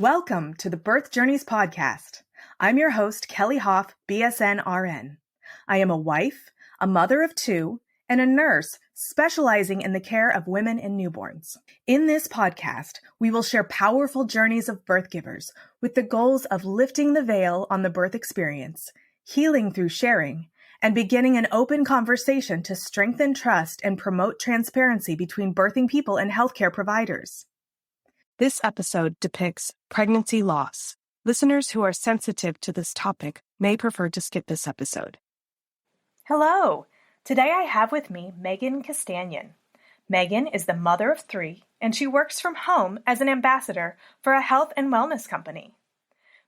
Welcome to the Birth Journeys podcast. I'm your host, Kelly Hof, BSN RN. I am a wife, a mother of two, and a nurse specializing in the care of women and newborns. In this podcast, we will share powerful journeys of birth givers with the goals of lifting the veil on the birth experience, healing through sharing, and beginning an open conversation to strengthen trust and promote transparency between birthing people and healthcare providers. This episode depicts pregnancy loss. Listeners who are sensitive to this topic may prefer to skip this episode. Hello! Today I have with me Megan Castanien. Megan is the mother of three, and she works from home as an ambassador for a health and wellness company.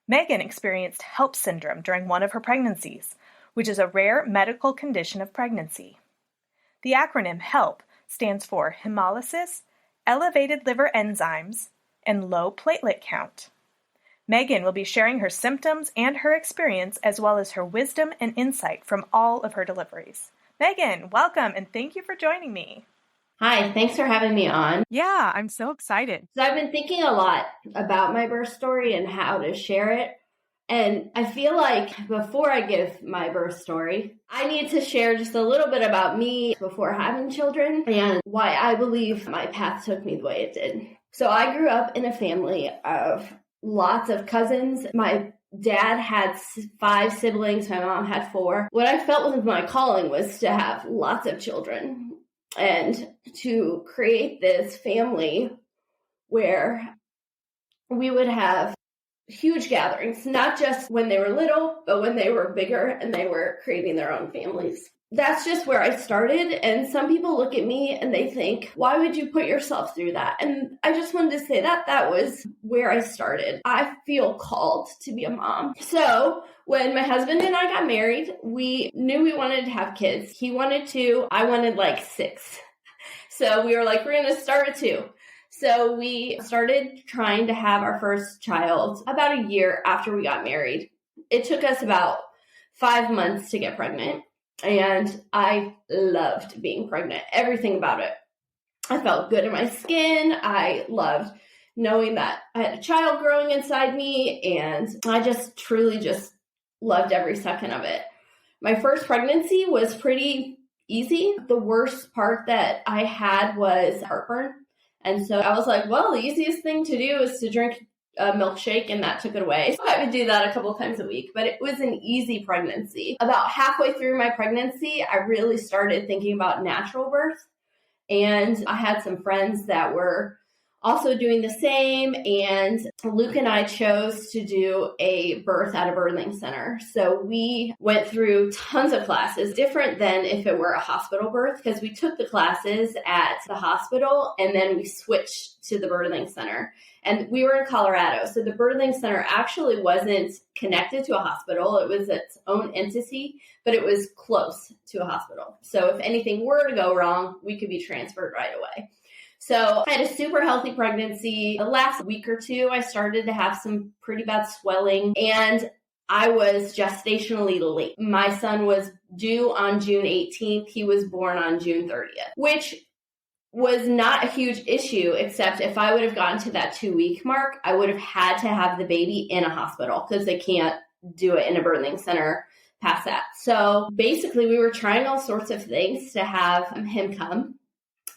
Megan experienced HELLP syndrome during one of her pregnancies, which is a rare medical condition of pregnancy. The acronym HELLP stands for hemolysis, elevated liver enzymes, and low platelet count. Megan will be sharing her symptoms and her experience, as well as her wisdom and insight from all of her deliveries. Megan, welcome, and thank you for joining me. Hi, thanks for having me on. Yeah, I'm so excited. So I've been thinking a lot about my birth story and how to share it. And I feel like before I give my birth story, I need to share just a little bit about me before having children and why I believe my path took me the way it did. So I grew up in a family of lots of cousins. My dad had 5 siblings. My mom had 4. What I felt was my calling was to have lots of children and to create this family where we would have huge gatherings, not just when they were little, but when they were bigger and they were creating their own families. That's just where I started. And some people look at me and they think, why would you put yourself through that? And I just wanted to say that was where I started. I feel called to be a mom. So when my husband and I got married, we knew we wanted to have kids. He wanted 2, I wanted like 6. So we were like, we're going to start with 2. So we started trying to have our first child about a year after we got married. It took us about 5 months to get pregnant, and I loved being pregnant, everything about it. I felt good in my skin. I loved knowing that I had a child growing inside me, and I just truly just loved every second of it. My first pregnancy was pretty easy. The worst part that I had was heartburn. And so I was like, well, the easiest thing to do is to drink a milkshake, and that took it away. So I would do that a couple of times a week, but it was an easy pregnancy. About halfway through my pregnancy, I really started thinking about natural birth. And I had some friends that were also doing the same. And Luke and I chose to do a birth at a birthing center. So we went through tons of classes, different than if it were a hospital birth, because we took the classes at the hospital and then we switched to the birthing center. And we were in Colorado. So the birthing center actually wasn't connected to a hospital. It was its own entity, but it was close to a hospital. So if anything were to go wrong, we could be transferred right away. So I had a super healthy pregnancy. The last week or 2, I started to have some pretty bad swelling, and I was gestationally late. My son was due on June 18th. He was born on June 30th, which was not a huge issue, except if I would have gotten to that 2-week mark, I would have had to have the baby in a hospital because they can't do it in a birthing center past that. So basically, we were trying all sorts of things to have him come,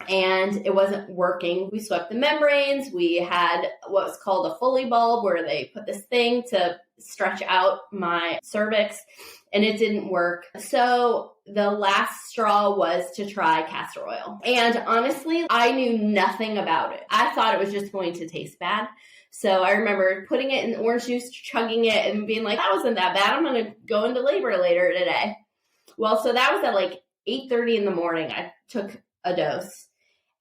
and it wasn't working. We swept the membranes. We had what was called a Foley bulb, where they put this thing to stretch out my cervix, and it didn't work. So the last straw was to try castor oil. And honestly, I knew nothing about it. I thought it was just going to taste bad. So I remember putting it in orange juice, chugging it, and being like, that wasn't that bad. I'm going to go into labor later today. Well, so that was at like 8:30 in the morning. I took a dose.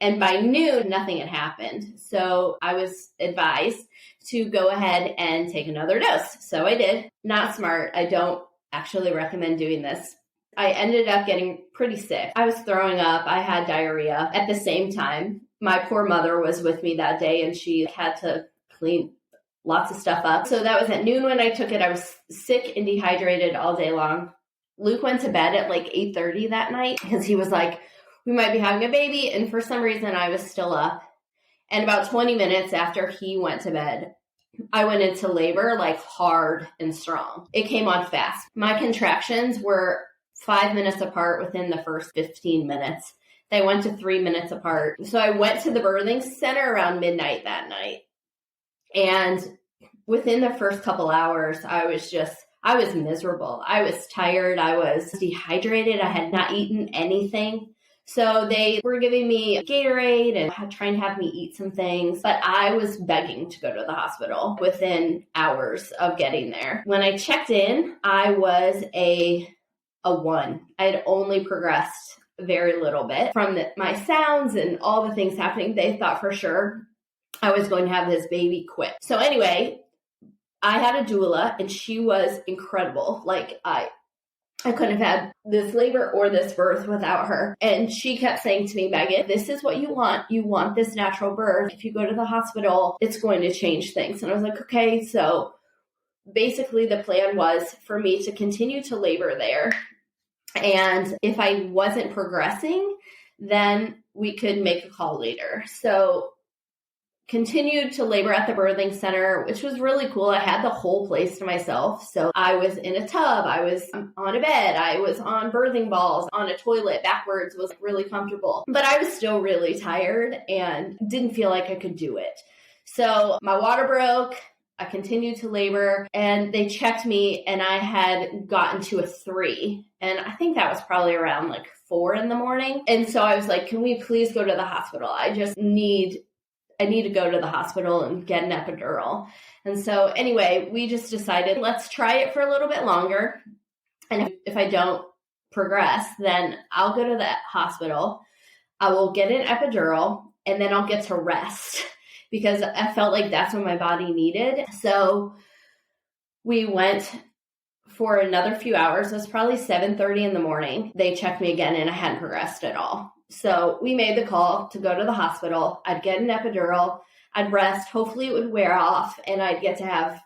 And by noon, nothing had happened. So I was advised to go ahead and take another dose. So I did. Not smart. I don't actually recommend doing this. I ended up getting pretty sick. I was throwing up. I had diarrhea. At the same time, my poor mother was with me that day, and she had to clean lots of stuff up. So that was at noon when I took it. I was sick and dehydrated all day long. Luke went to bed at like 8:30 that night because he was like, we might be having a baby. And for some reason, I was still up. And about 20 minutes after he went to bed, I went into labor like hard and strong. It came on fast. My contractions were 5 minutes apart within the first 15 minutes. They went to 3 minutes apart. So I went to the birthing center around midnight that night. And within the first couple hours, I was miserable. I was tired. I was dehydrated. I had not eaten anything. So they were giving me Gatorade and trying to have me eat some things, but I was begging to go to the hospital within hours of getting there. When I checked in, I was a 1. I had only progressed very little bit from my sounds and all the things happening. They thought for sure I was going to have this baby quick. So anyway, I had a doula and she was incredible. Like I couldn't have had this labor or this birth without her. And she kept saying to me, Megan, this is what you want. You want this natural birth. If you go to the hospital, it's going to change things. And I was like, okay. So basically the plan was for me to continue to labor there. And if I wasn't progressing, then we could make a call later. So continued to labor at the birthing center, which was really cool. I had the whole place to myself. So I was in a tub, I was on a bed, I was on birthing balls, on a toilet backwards, was really comfortable. But I was still really tired and didn't feel like I could do it. So my water broke, I continued to labor, and they checked me and I had gotten to a 3. And I think that was probably around like 4 in the morning. And so I was like, can we please go to the hospital? I need to go to the hospital and get an epidural. And so anyway, we just decided, let's try it for a little bit longer. And if I don't progress, then I'll go to the hospital. I will get an epidural and then I'll get to rest because I felt like that's what my body needed. So we went for another few hours. It was probably 7:30 in the morning. They checked me again and I hadn't progressed at all. So we made the call to go to the hospital. I'd get an epidural, I'd rest, hopefully it would wear off, and I'd get to have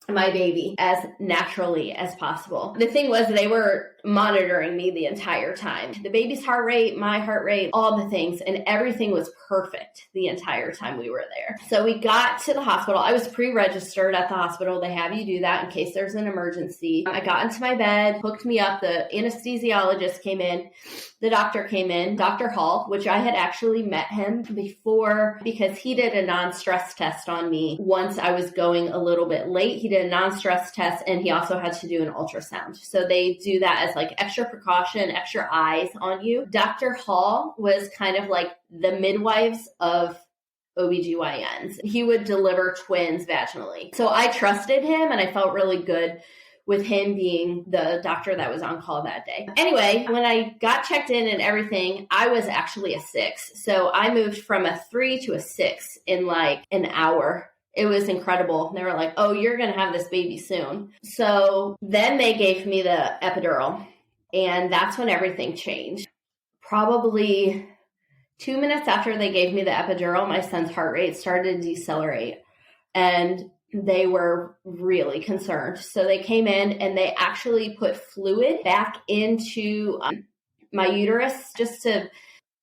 my baby as naturally as possible. The thing was, they were monitoring me the entire time. The baby's heart rate, my heart rate, all the things, and everything was perfect the entire time we were there. So we got to the hospital. I was pre-registered at the hospital. They have you do that in case there's an emergency. I got into my bed, hooked me up. The anesthesiologist came in. The doctor came in, Dr. Hall, which I had actually met him before because he did a non-stress test on me once I was going a little bit late. He did a non-stress test and he also had to do an ultrasound. So they do that as like extra precaution, extra eyes on you. Dr. Hall was kind of like the midwives of OBGYNs. He would deliver twins vaginally. So I trusted him and I felt really good with him being the doctor that was on call that day. Anyway, when I got checked in and everything, I was actually a 6. So I moved from a 3 to a 6 in like an hour. It was incredible. They were like, oh, you're going to have this baby soon. So then they gave me the epidural, and that's when everything changed. Probably 2 minutes after they gave me the epidural, my son's heart rate started to decelerate, and they were really concerned. So they came in and they actually put fluid back into my uterus just to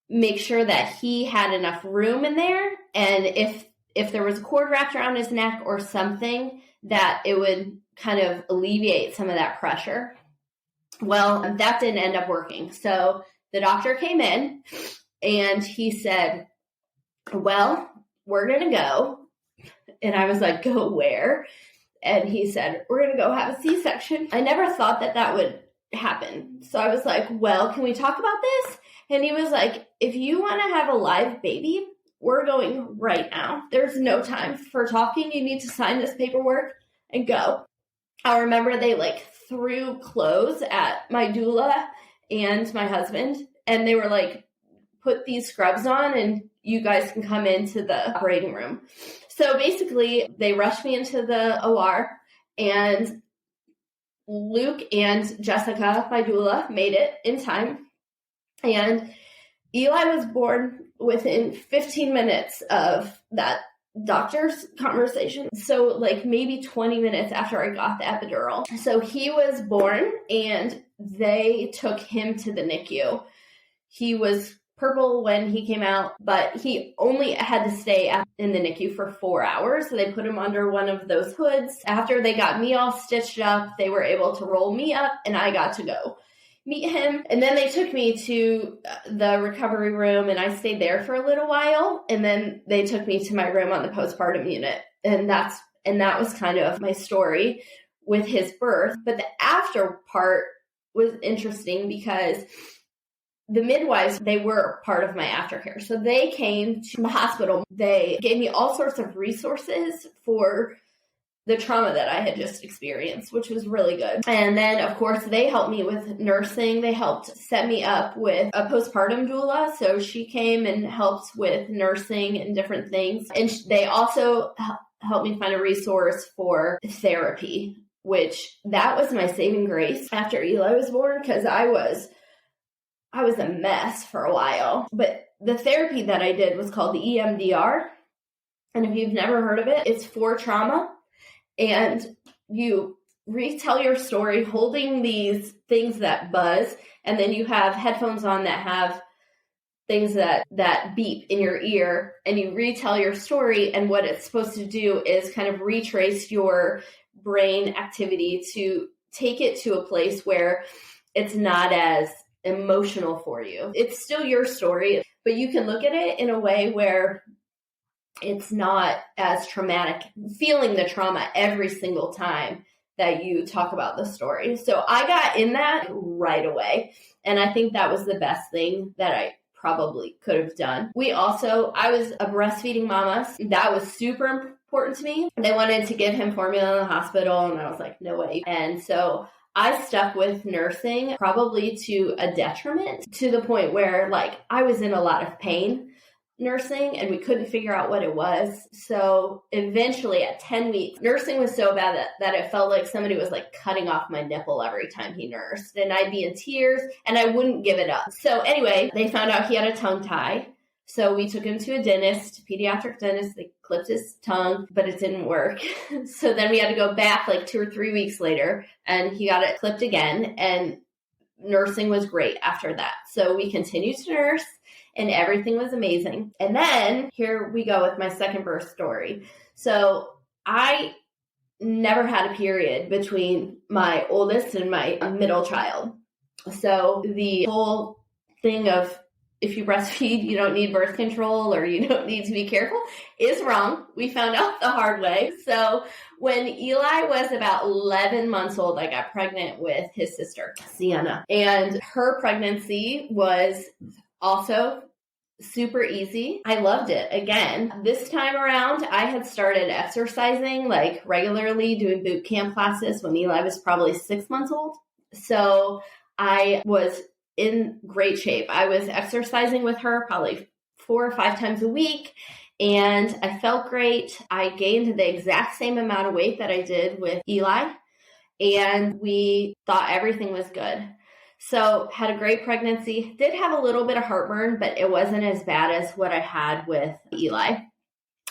make sure that he had enough room in there. And if there was a cord wrapped around his neck or something, that it would kind of alleviate some of that pressure. Well, that didn't end up working. So the doctor came in and he said, well, we're going to go. And I was like, go where? And he said, we're going to go have a C-section. I never thought that would happen. So I was like, well, can we talk about this? And he was like, if you want to have a live baby, we're going right now. There's no time for talking. You need to sign this paperwork and go. I remember they like threw clothes at my doula and my husband. And they were like, put these scrubs on and you guys can come into the operating room. So basically, they rushed me into the OR, and Luke and Jessica, my doula, made it in time. And Eli was born within 15 minutes of that doctor's conversation. So like maybe 20 minutes after I got the epidural. So he was born, and they took him to the NICU. He was purple when he came out, but he only had to stay in the NICU for 4 hours. So they put him under one of those hoods. After they got me all stitched up, they were able to roll me up and I got to go meet him. And then they took me to the recovery room and I stayed there for a little while. And then they took me to my room on the postpartum unit. And that was kind of my story with his birth. But the after part was interesting because the midwives, they were part of my aftercare. So they came to the hospital. They gave me all sorts of resources for the trauma that I had just experienced, which was really good. And then, of course, they helped me with nursing. They helped set me up with a postpartum doula. So she came and helped with nursing and different things. And they also helped me find a resource for therapy, which that was my saving grace after Eli was born, because I was a mess for a while. But the therapy that I did was called the EMDR. And if you've never heard of it, it's for trauma. And you retell your story holding these things that buzz. And then you have headphones on that have things that beep in your ear. And you retell your story. And what it's supposed to do is kind of retrace your brain activity to take it to a place where it's not as emotional for you. It's still your story, but you can look at it in a way where it's not as traumatic, feeling the trauma every single time that you talk about the story. So I got in that right away. And I think that was the best thing that I probably could have done. I was a breastfeeding mama. That was super important to me. They wanted to give him formula in the hospital. And I was like, no way. And so I stuck with nursing probably to a detriment, to the point where I was in a lot of pain nursing and we couldn't figure out what it was. So eventually at 10 weeks, nursing was so bad that it felt like somebody was cutting off my nipple every time he nursed, and I'd be in tears and I wouldn't give it up. So anyway, they found out he had a tongue tie. So we took him to a dentist, pediatric dentist. They clipped his tongue, but it didn't work. So then we had to go back 2 or 3 weeks later, and he got it clipped again. And nursing was great after that. So we continued to nurse, and everything was amazing. And then here we go with my second birth story. So I never had a period between my oldest and my middle child. So the whole thing of, if you breastfeed, you don't need birth control or you don't need to be careful is wrong. We found out the hard way. So when Eli was about 11 months old, I got pregnant with his sister, Sienna. And her pregnancy was also super easy. I loved it. Again, this time around, I had started exercising regularly, doing boot camp classes when Eli was probably 6 months old. So I was in great shape. I was exercising with her probably 4 or 5 times a week, and I felt great. I gained the exact same amount of weight that I did with Eli, and we thought everything was good. So had a great pregnancy. Did have a little bit of heartburn, but it wasn't as bad as what I had with Eli.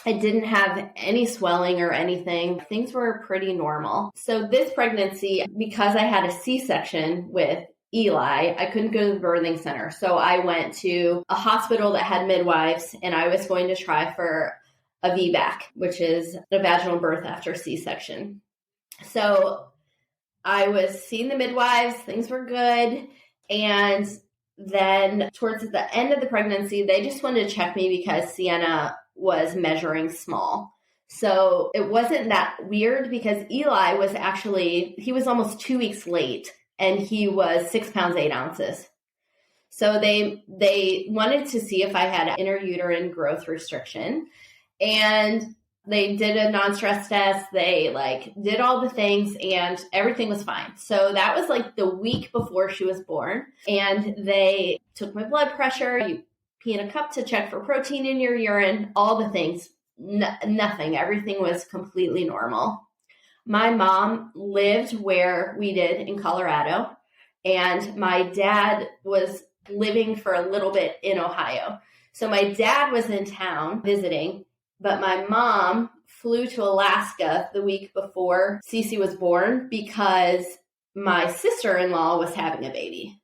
I didn't have any swelling or anything. Things were pretty normal. So this pregnancy, because I had a C-section with Eli, I couldn't go to the birthing center. So I went to a hospital that had midwives, and I was going to try for a VBAC, which is a vaginal birth after C-section. So I was seeing the midwives, things were good. And then towards the end of the pregnancy, they just wanted to check me because Sienna was measuring small. So it wasn't that weird because Eli was he was almost 2 weeks late, and he was 6 pounds, 8 ounces. So they wanted to see if I had intrauterine growth restriction, and they did a non-stress test. They did all the things, and everything was fine. So that was the week before she was born, and they took my blood pressure. You pee in a cup to check for protein in your urine, all the things, nothing. Everything was completely normal. My mom lived where we did in Colorado, and my dad was living for a little bit in Ohio. So my dad was in town visiting, but my mom flew to Alaska the week before Cece was born because my sister-in-law was having a baby.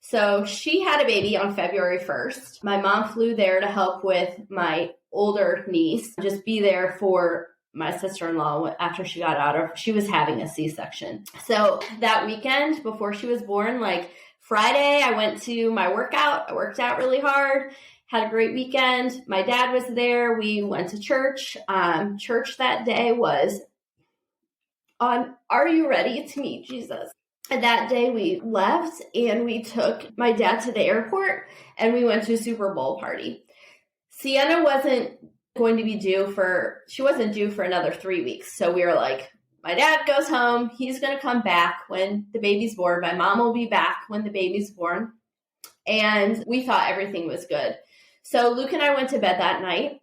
So she had a baby on February 1st. My mom flew there to help with my older niece, just be there for my sister-in-law after she was having a C-section. So that weekend before she was born, like Friday, I went to my workout. I worked out really hard, had a great weekend. My dad was there. We went to church. Church that day was on Are You Ready to Meet Jesus? And that day we left and we took my dad to the airport and we went to a Super Bowl party. Sienna wasn't due for another 3 weeks. So we were like, my dad goes home. He's going to come back when the baby's born. My mom will be back when the baby's born. And we thought everything was good. So Luke and I went to bed that night.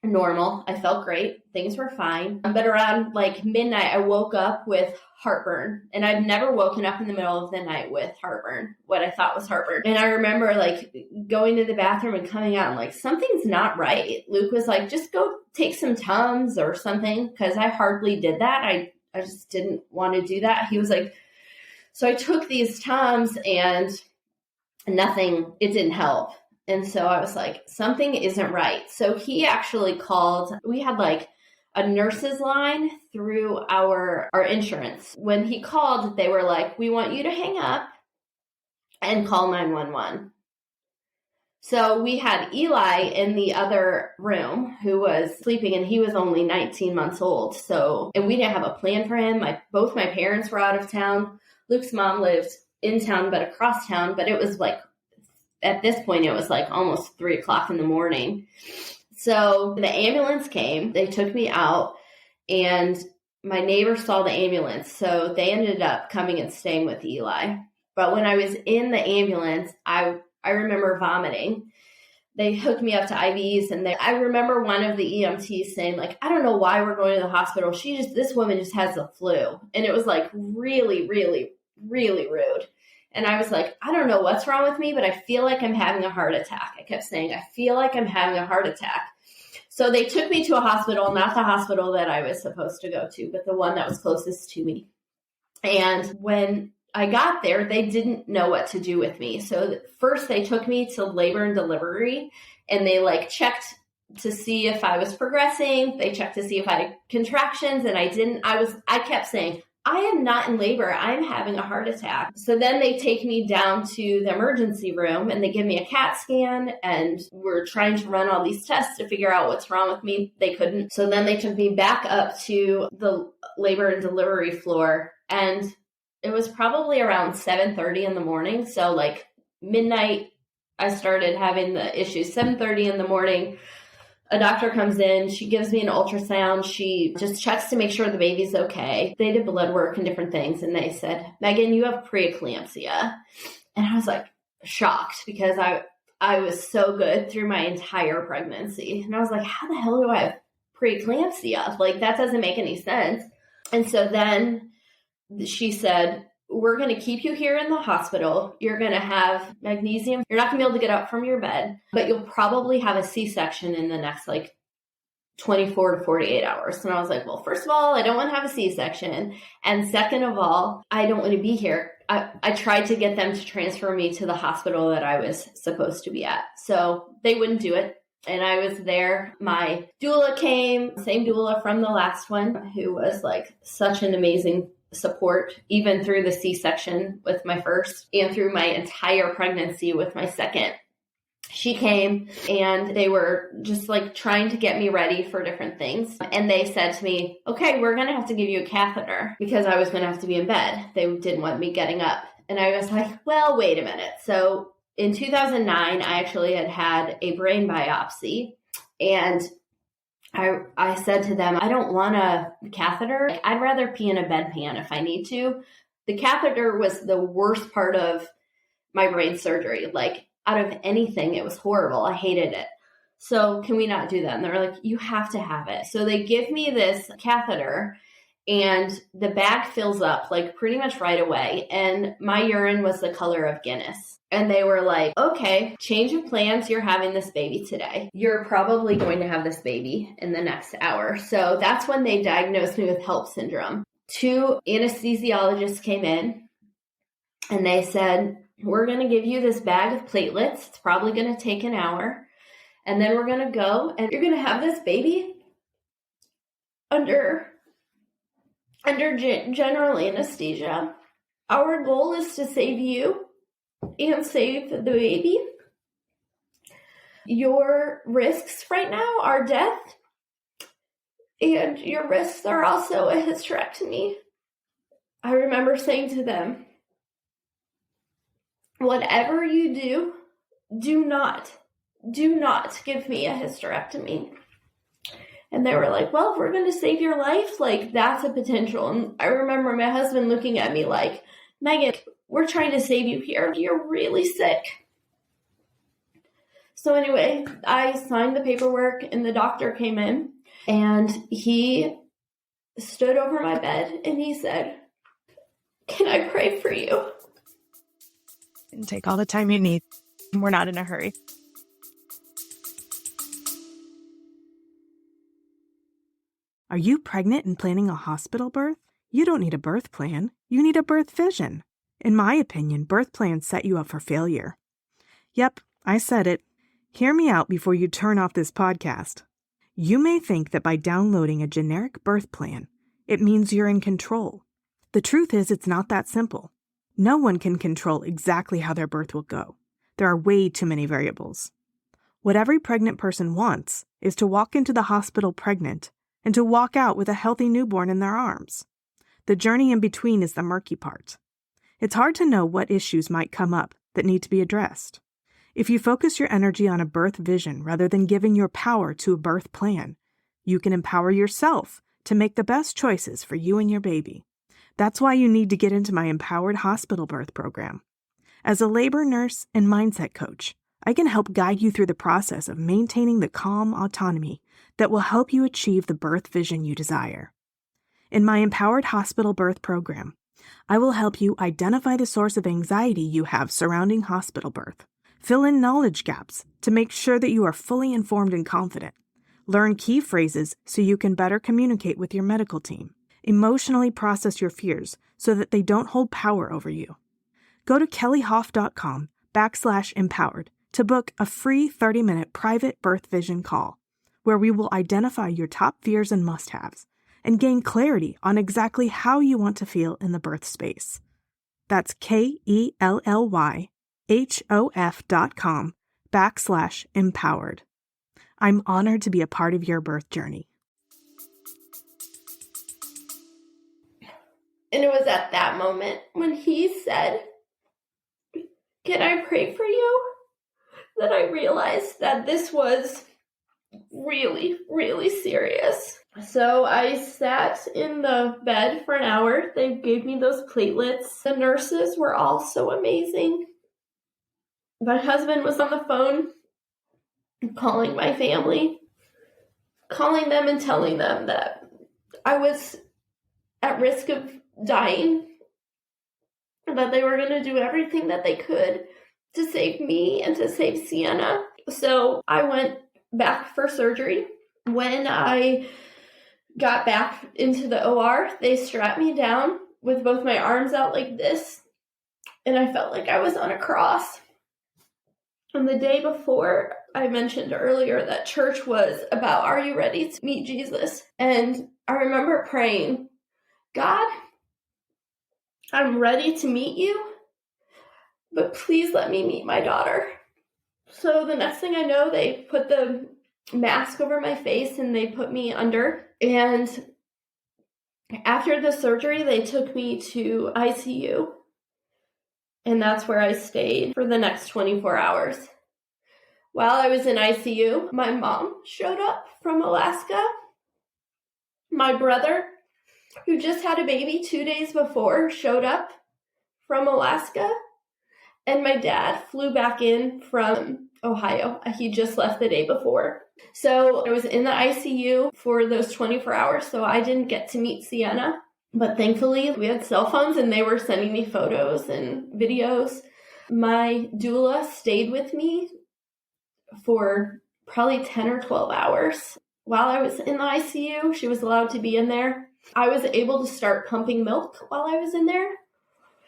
Normal. I felt great. Things were fine. But around like midnight, I woke up with heartburn. And I've never woken up in the middle of the night with heartburn, what I thought was heartburn. And I remember like going to the bathroom and coming out and like, something's not right. Luke was like, just go take some Tums or something. Cause I hardly did that. I just didn't want to do that. He was like, so I took these Tums and it didn't help. And so I was like, something isn't right. So he actually called, we had like a nurse's line through our insurance. When he called, they were like, we want you to hang up and call 911. So we had Eli in the other room who was sleeping and he was only 19 months old. And we didn't have a plan for him. Both my parents were out of town. Luke's mom lived in town, but across town. But it was like, at this point, it was like almost 3:00 in the morning. So the ambulance came, they took me out and my neighbor saw the ambulance. So they ended up coming and staying with Eli. But when I was in the ambulance, I remember vomiting. They hooked me up to IVs and I remember one of the EMTs saying like, I don't know why we're going to the hospital. This woman just has the flu. And it was like really, really, really rude. And I was like, I don't know what's wrong with me, but I feel like I'm having a heart attack. I kept saying, I feel like I'm having a heart attack. So they took me to a hospital, not the hospital that I was supposed to go to, but the one that was closest to me. And when I got there, they didn't know what to do with me. So first they took me to labor and delivery and they like checked to see if I was progressing. They checked to see if I had contractions and I didn't. I kept saying, I am not in labor. I'm having a heart attack. So then they take me down to the emergency room and they give me a CAT scan and we're trying to run all these tests to figure out what's wrong with me. They couldn't. So then they took me back up to the labor and delivery floor and it was probably around 7:30 in the morning. So like midnight, I started having the issues. 7:30 in the morning. A doctor comes in, she gives me an ultrasound. She just checks to make sure the baby's okay. They did blood work and different things. And they said, Megan, you have preeclampsia. And I was like shocked because I was so good through my entire pregnancy. And I was like, how the hell do I have preeclampsia? Like that doesn't make any sense. And so then she said, we're going to keep you here in the hospital. You're going to have magnesium. You're not going to be able to get up from your bed, but you'll probably have a C-section in the next like 24 to 48 hours. And I was like, well, first of all, I don't want to have a C-section. And second of all, I don't want to be here. I tried to get them to transfer me to the hospital that I was supposed to be at. So they wouldn't do it. And I was there. My doula came, same doula from the last one, who was like such an amazing support, even through the C-section with my first and through my entire pregnancy with my second. She came and they were just like trying to get me ready for different things. And they said to me, okay, we're going to have to give you a catheter because I was going to have to be in bed. They didn't want me getting up. And I was like, well, wait a minute. So in 2009, I actually had a brain biopsy and I said to them, I don't want a catheter. I'd rather pee in a bedpan if I need to. The catheter was the worst part of my brain surgery. Like out of anything, it was horrible. I hated it. So can we not do that? And they're like, you have to have it. So they give me this catheter and the bag fills up like pretty much right away. And my urine was the color of Guinness. And they were like, okay, change of plans. You're having this baby today. You're probably going to have this baby in the next hour. So that's when they diagnosed me with HELLP syndrome. 2 anesthesiologists came in and they said, we're going to give you this bag of platelets. It's probably going to take an hour. And then we're going to go and you're going to have this baby under general anesthesia. Our goal is to save you and save the baby. Your risks right now are death, and your risks are also a hysterectomy. I remember saying to them, whatever you do, do not give me a hysterectomy. And they were like, well, if we're going to save your life, like, that's a potential. And I remember my husband looking at me like, Megan, we're trying to save you here. You're really sick. So anyway, I signed the paperwork and the doctor came in and he stood over my bed and he said, can I pray for you? And take all the time you need. We're not in a hurry. Are you pregnant and planning a hospital birth? You don't need a birth plan. You need a birth vision. In my opinion, birth plans set you up for failure. Yep, I said it. Hear me out before you turn off this podcast. You may think that by downloading a generic birth plan, it means you're in control. The truth is, it's not that simple. No one can control exactly how their birth will go. There are way too many variables. What every pregnant person wants is to walk into the hospital pregnant and to walk out with a healthy newborn in their arms. The journey in between is the murky part. It's hard to know what issues might come up that need to be addressed. If you focus your energy on a birth vision rather than giving your power to a birth plan, you can empower yourself to make the best choices for you and your baby. That's why you need to get into my Empowered Hospital Birth program. As a labor nurse and mindset coach, I can help guide you through the process of maintaining the calm autonomy that will help you achieve the birth vision you desire. In my Empowered Hospital Birth program, I will help you identify the source of anxiety you have surrounding hospital birth, fill in knowledge gaps to make sure that you are fully informed and confident, learn key phrases so you can better communicate with your medical team, emotionally process your fears so that they don't hold power over you. Go to kellyhof.com/empowered to book a free 30-minute private birth vision call, where we will identify your top fears and must-haves and gain clarity on exactly how you want to feel in the birth space. That's kellyhof.com/empowered. I'm honored to be a part of your birth journey. And it was at that moment when he said, can I pray for you? That I realized that this was really, really serious. So I sat in the bed for an hour. They gave me those platelets. The nurses were all so amazing. My husband was on the phone calling my family, calling them and telling them that I was at risk of dying, that they were going to do everything that they could to save me and to save Sienna. So I went back for surgery. When I got back into the OR, they strapped me down with both my arms out like this, and I felt like I was on a cross. And the day before, I mentioned earlier that church was about, are you ready to meet Jesus? And I remember praying, God, I'm ready to meet you, but please let me meet my daughter. So the next thing I know, they put the mask over my face and they put me under. And after the surgery, they took me to ICU. And that's where I stayed for the next 24 hours. While I was in ICU, my mom showed up from Alaska. My brother, who just had a baby 2 days before, showed up from Alaska. And my dad flew back in from Ohio. He just left the day before. So I was in the ICU for those 24 hours, so I didn't get to meet Sienna. But thankfully, we had cell phones and they were sending me photos and videos. My doula stayed with me for probably 10 or 12 hours. While I was in the ICU, she was allowed to be in there. I was able to start pumping milk while I was in there.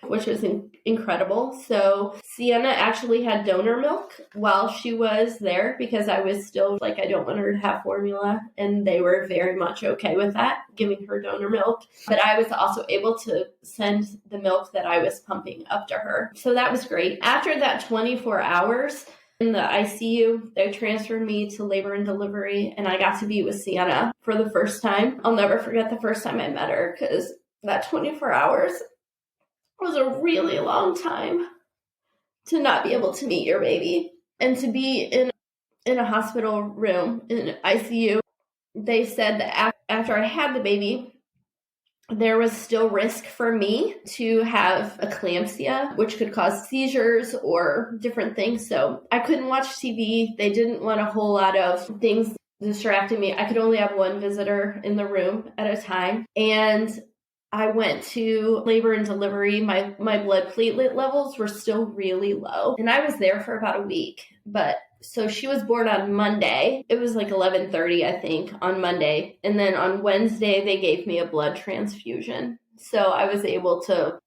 which was incredible. So Sienna actually had donor milk while she was there because I was still like, I don't want her to have formula. And they were very much okay with that, giving her donor milk. But I was also able to send the milk that I was pumping up to her. So that was great. After that 24 hours, in the ICU, they transferred me to labor and delivery, and I got to be with Sienna for the first time. I'll never forget the first time I met her because that 24 hours was a really long time to not be able to meet your baby and to be in a hospital room in ICU. They said that after I had the baby, there was still risk for me to have eclampsia, which could cause seizures or different things. So I couldn't watch TV. They didn't want a whole lot of things distracting me. I could only have one visitor in the room at a time. And I went to labor and delivery. My blood platelet levels were still really low. And I was there for about a week. But so she was born on Monday. It was like 11:30, I think, on Monday. And then on Wednesday, they gave me a blood transfusion. So I was able to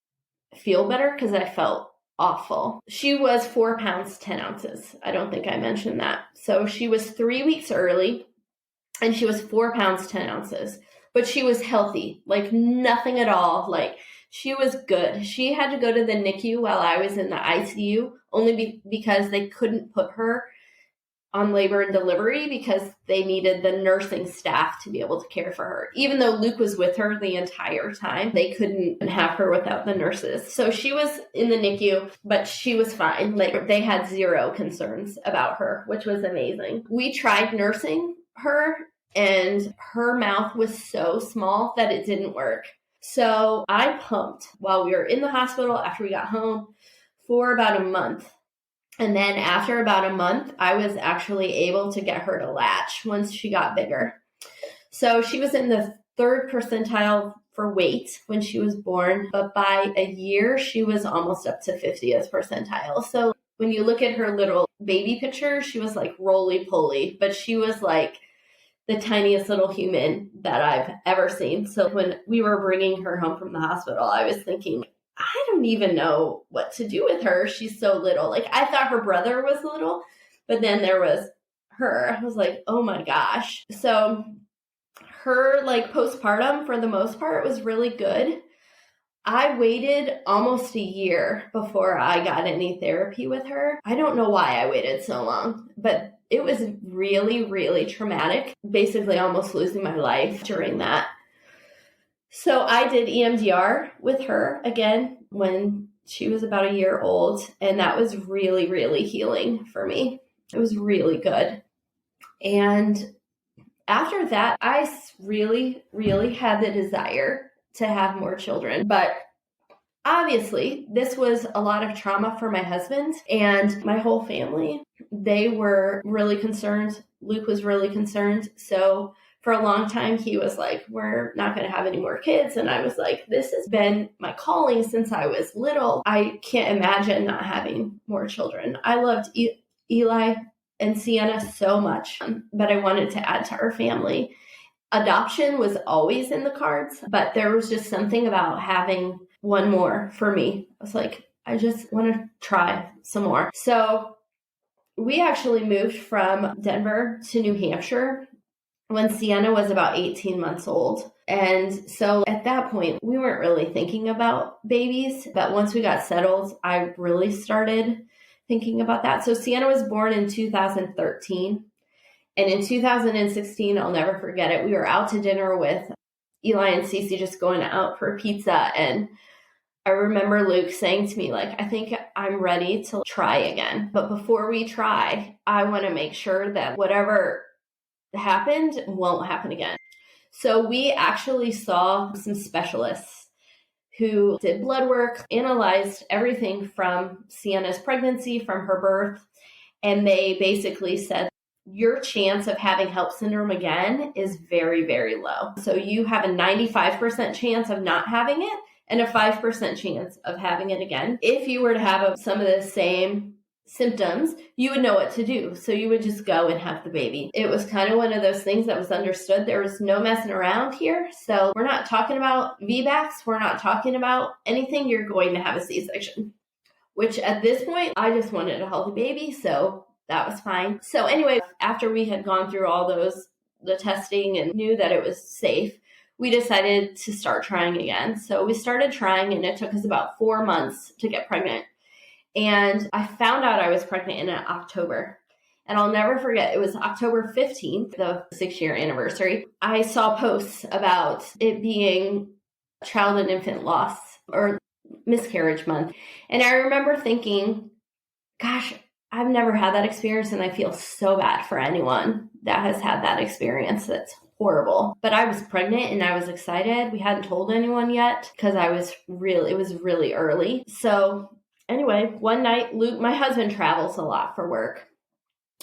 feel better because I felt awful. She was 4 pounds, 10 ounces. I don't think I mentioned that. So she was 3 weeks early and she was 4 pounds, 10 ounces. But she was healthy, like nothing at all. Like she was good. She had to go to the NICU while I was in the ICU only because they couldn't put her on labor and delivery because they needed the nursing staff to be able to care for her. Even though Luke was with her the entire time, they couldn't have her without the nurses. So she was in the NICU, but she was fine. Like they had zero concerns about her, which was amazing. We tried nursing her and her mouth was so small that it didn't work. So I pumped while we were in the hospital after we got home for about a month. And then after about a month, I was actually able to get her to latch once she got bigger. So she was in the 3rd percentile for weight when she was born, but by a year, she was almost up to 50th percentile. So when you look at her little baby picture, she was like roly-poly, but she was like the tiniest little human that I've ever seen. So when we were bringing her home from the hospital, I was thinking, I don't even know what to do with her. She's so little. Like I thought her brother was little, but then there was her. I was like, oh my gosh. So her like postpartum for the most part was really good. I waited almost a year before I got any therapy with her. I don't know why I waited so long, but it was really, really traumatic. Basically almost losing my life during that. So I did EMDR with her again when she was about a year old. And that was really, really healing for me. It was really good. And after that, I really, really had the desire to have more children. But obviously, this was a lot of trauma for my husband and my whole family. They were really concerned. Luke was really concerned. So for a long time, he was like, we're not going to have any more kids. And I was like, this has been my calling since I was little. I can't imagine not having more children. I loved Eli and Sienna so much, but I wanted to add to our family. Adoption was always in the cards, but there was just something about having one more for me. I was like, I just want to try some more. So we actually moved from Denver to New Hampshire when Sienna was about 18 months old. And so at that point, we weren't really thinking about babies. But once we got settled, I really started thinking about that. So Sienna was born in 2013. And in 2016, I'll never forget it, we were out to dinner with Eli and Cece, just going out for pizza. And I remember Luke saying to me, like, I think I'm ready to try again. But before we try, I want to make sure that whatever happened won't happen again. So we actually saw some specialists who did blood work, analyzed everything from Sienna's pregnancy, from her birth. And they basically said, your chance of having HELLP syndrome again is very, very low. So you have a 95% chance of not having it and a 5% chance of having it again. If you were to have some of the same symptoms, you would know what to do. So you would just go and have the baby. It was kind of one of those things that was understood. There was no messing around here. So we're not talking about VBACs. We're not talking about anything. You're going to have a C-section, which at this point, I just wanted a healthy baby. So that was fine. So anyway, after we had gone through all the testing and knew that it was safe, we decided to start trying again. So we started trying, and it took us about 4 months to get pregnant. And I found out I was pregnant in October. And I'll never forget, it was October 15th, the 6-year anniversary. I saw posts about it being child and infant loss or miscarriage month. And I remember thinking, gosh, I've never had that experience, and I feel so bad for anyone that has had that experience. That's horrible. But I was pregnant and I was excited. We hadn't told anyone yet because it was really early. So anyway, one night, Luke, my husband, travels a lot for work,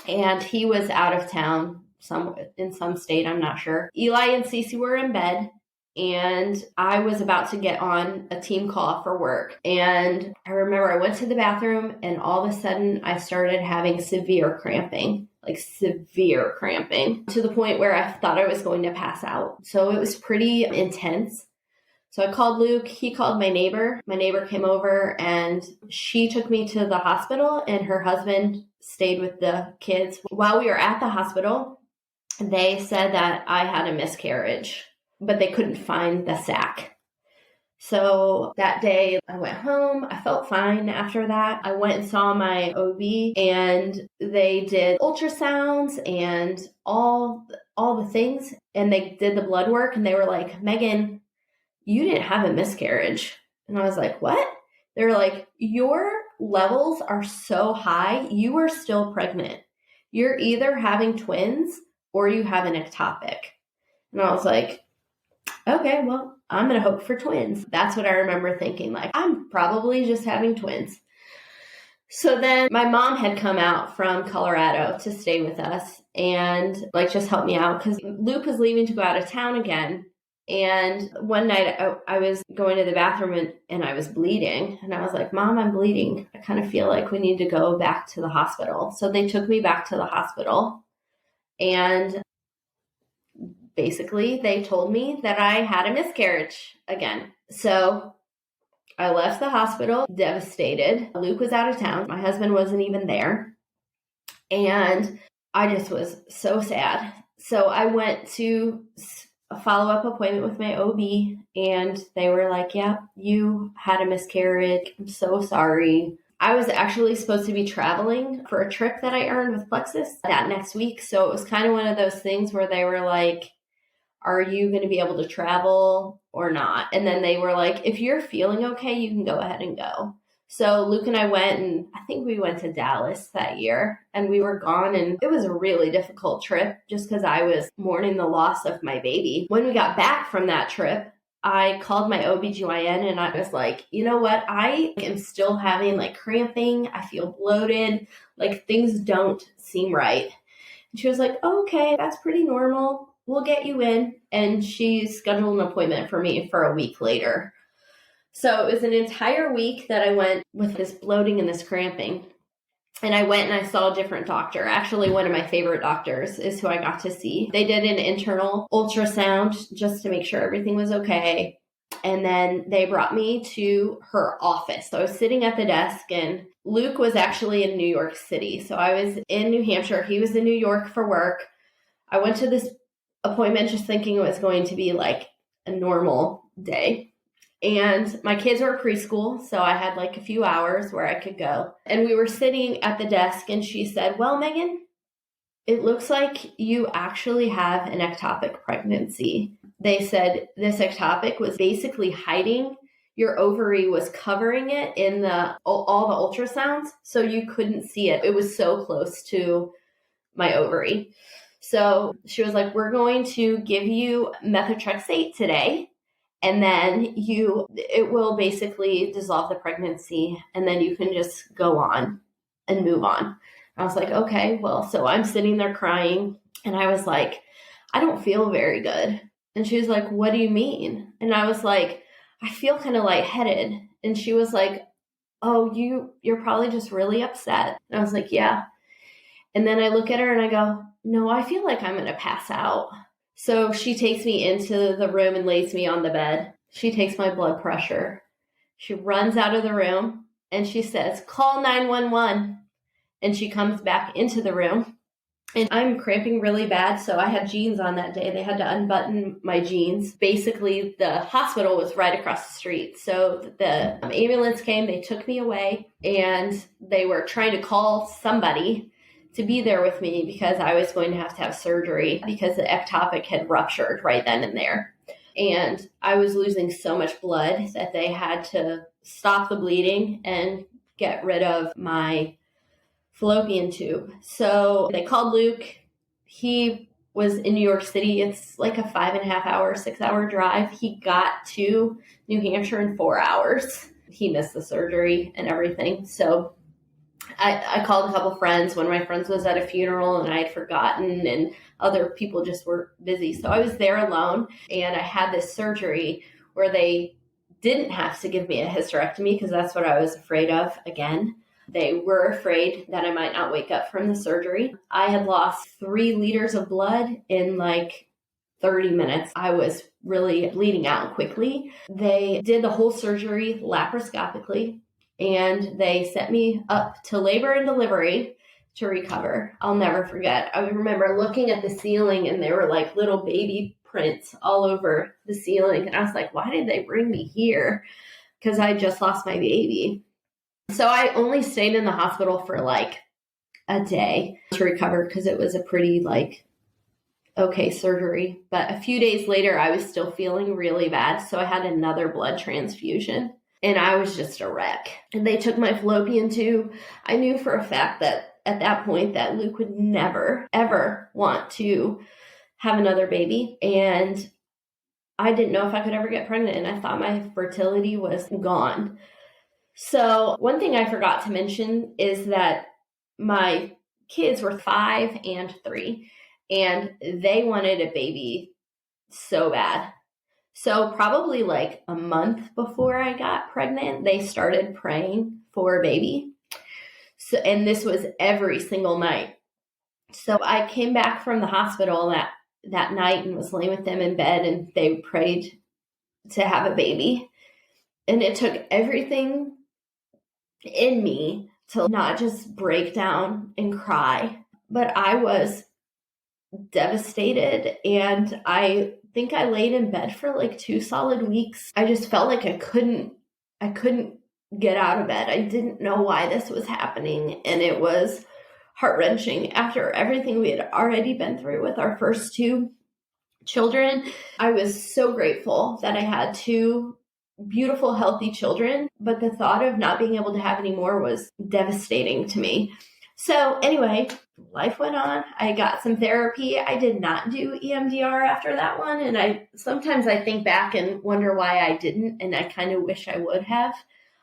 and he was out of town in some state, I'm not sure. Eli and Cece were in bed, and I was about to get on a team call for work. And I remember I went to the bathroom, and all of a sudden I started having severe cramping, to the point where I thought I was going to pass out. So it was pretty intense. So I called Luke, he called my neighbor. My neighbor came over and she took me to the hospital, and her husband stayed with the kids. While we were at the hospital, they said that I had a miscarriage, but they couldn't find the sac. So that day I went home. I felt fine after that. I went and saw my OB, and they did ultrasounds and all the things, and they did the blood work, and they were like, Megan, you didn't have a miscarriage. And I was like, what? They were like, your levels are so high, you are still pregnant. You're either having twins or you have an ectopic. And I was like, okay, well, I'm going to hope for twins. That's what I remember thinking, like, I'm probably just having twins. So then my mom had come out from Colorado to stay with us and just help me out because Luke was leaving to go out of town again. And one night I was going to the bathroom and I was bleeding, and I was like, Mom, I'm bleeding. I kind of feel like we need to go back to the hospital. So they took me back to the hospital, and basically they told me that I had a miscarriage again. So I left the hospital devastated. Luke was out of town. My husband wasn't even there. And I just was so sad. So I went to a follow-up appointment with my OB, and they were like, yeah, you had a miscarriage. I'm so sorry. I was actually supposed to be traveling for a trip that I earned with Plexus that next week. So it was kind of one of those things where they were like, are you going to be able to travel or not? And then they were like, if you're feeling okay, you can go ahead and go. So Luke and I went, and I think we went to Dallas that year, and we were gone, and it was a really difficult trip just because I was mourning the loss of my baby. When we got back from that trip, I called my OBGYN, and I was like, you know what? I am still having cramping. I feel bloated. Things don't seem right. And she was like, oh, okay, that's pretty normal. We'll get you in. And she scheduled an appointment for me for a week later. So it was an entire week that I went with this bloating and this cramping. And I went and I saw a different doctor. Actually, one of my favorite doctors is who I got to see. They did an internal ultrasound just to make sure everything was okay. And then they brought me to her office. So I was sitting at the desk, and Luke was actually in New York City. So I was in New Hampshire. He was in New York for work. I went to this appointment just thinking it was going to be like a normal day. And my kids were preschool, so I had a few hours where I could go. And we were sitting at the desk, and she said, well, Megan, it looks like you actually have an ectopic pregnancy. They said this ectopic was basically hiding. Your ovary was covering it in all the ultrasounds, so you couldn't see it. It was so close to my ovary. So she was like, we're going to give you methotrexate today. And then it will basically dissolve the pregnancy, and then you can just go on and move on. I was like, okay, well, so I'm sitting there crying, and I was like, I don't feel very good. And she was like, what do you mean? And I was like, I feel kind of lightheaded. And she was like, oh, you're probably just really upset. And I was like, yeah. And then I look at her and I go, no, I feel like I'm going to pass out. So she takes me into the room and lays me on the bed. She takes my blood pressure. She runs out of the room and she says, call 911. And she comes back into the room. And I'm cramping really bad, so I had jeans on that day. They had to unbutton my jeans. Basically, the hospital was right across the street. So the ambulance came, they took me away, and they were trying to call somebody to be there with me because I was going to have surgery because the ectopic had ruptured right then and there. And I was losing so much blood that they had to stop the bleeding and get rid of my fallopian tube. So they called Luke. He was in New York City. It's like a 5.5 hour, 6 hour drive. He got to New Hampshire in 4 hours. He missed the surgery and everything. So I called a couple friends. One of my friends was at a funeral and I had forgotten, and other people just were busy. So I was there alone, and I had this surgery where they didn't have to give me a hysterectomy because that's what I was afraid of again. They were afraid that I might not wake up from the surgery. I had lost 3 liters of blood in like 30 minutes. I was really bleeding out quickly. They did the whole surgery laparoscopically, and they set me up to labor and delivery to recover. I'll never forget. I remember looking at the ceiling, and there were like little baby prints all over the ceiling. And I was like, why did they bring me here? Because I just lost my baby. So I only stayed in the hospital for like a day to recover because it was a pretty okay surgery. But a few days later, I was still feeling really bad. So I had another blood transfusion and I was just a wreck. And they took my fallopian tube. I knew for a fact that at that point that Luke would never, ever want to have another baby. And I didn't know if I could ever get pregnant. And I thought my fertility was gone. So one thing I forgot to mention is that my kids were 5 and 3, and they wanted a baby so bad. So probably like a month before I got pregnant, they started praying for a baby. So, and this was every single night. So I came back from the hospital that night and was laying with them in bed, and they prayed to have a baby. And it took everything in me to not just break down and cry, but I was devastated. And I think I laid in bed for like 2 solid weeks. I just felt like I couldn't get out of bed. I didn't know why this was happening. And it was heart-wrenching after everything we had already been through with our first 2 children. I was so grateful that I had 2 beautiful, healthy children, but the thought of not being able to have any more was devastating to me. So anyway, life went on. I got some therapy. I did not do EMDR after that one. And sometimes I think back and wonder why I didn't. And I kind of wish I would have.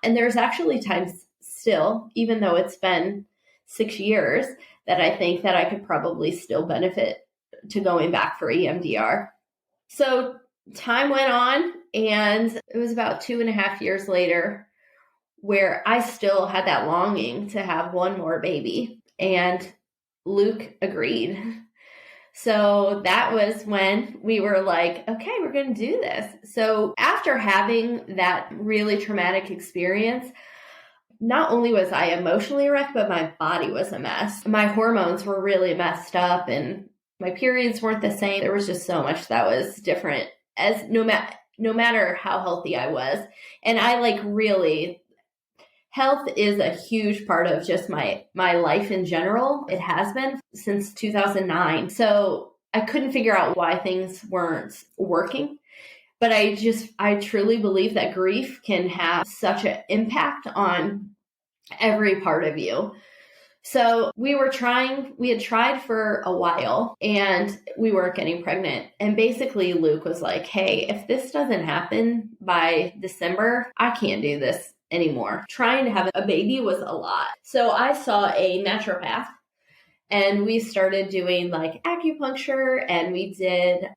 And there's actually times still, even though it's been 6 years, that I think that I could probably still benefit to going back for EMDR. So time went on, and it was about 2.5 years later where I still had that longing to have one more baby, and Luke agreed. So that was when we were like, okay, we're going to do this. So after having that really traumatic experience, not only was I emotionally wrecked, but my body was a mess. My hormones were really messed up, and my periods weren't the same. There was just so much that was different, as no matter how healthy I was. And I really, health is a huge part of just my life in general. It has been since 2009. So I couldn't figure out why things weren't working. But I truly believe that grief can have such an impact on every part of you. So we had tried for a while, and we weren't getting pregnant. And basically Luke was like, hey, if this doesn't happen by December, I can't do this anymore. Trying to have a baby was a lot. So I saw a naturopath, And we started doing like acupuncture, and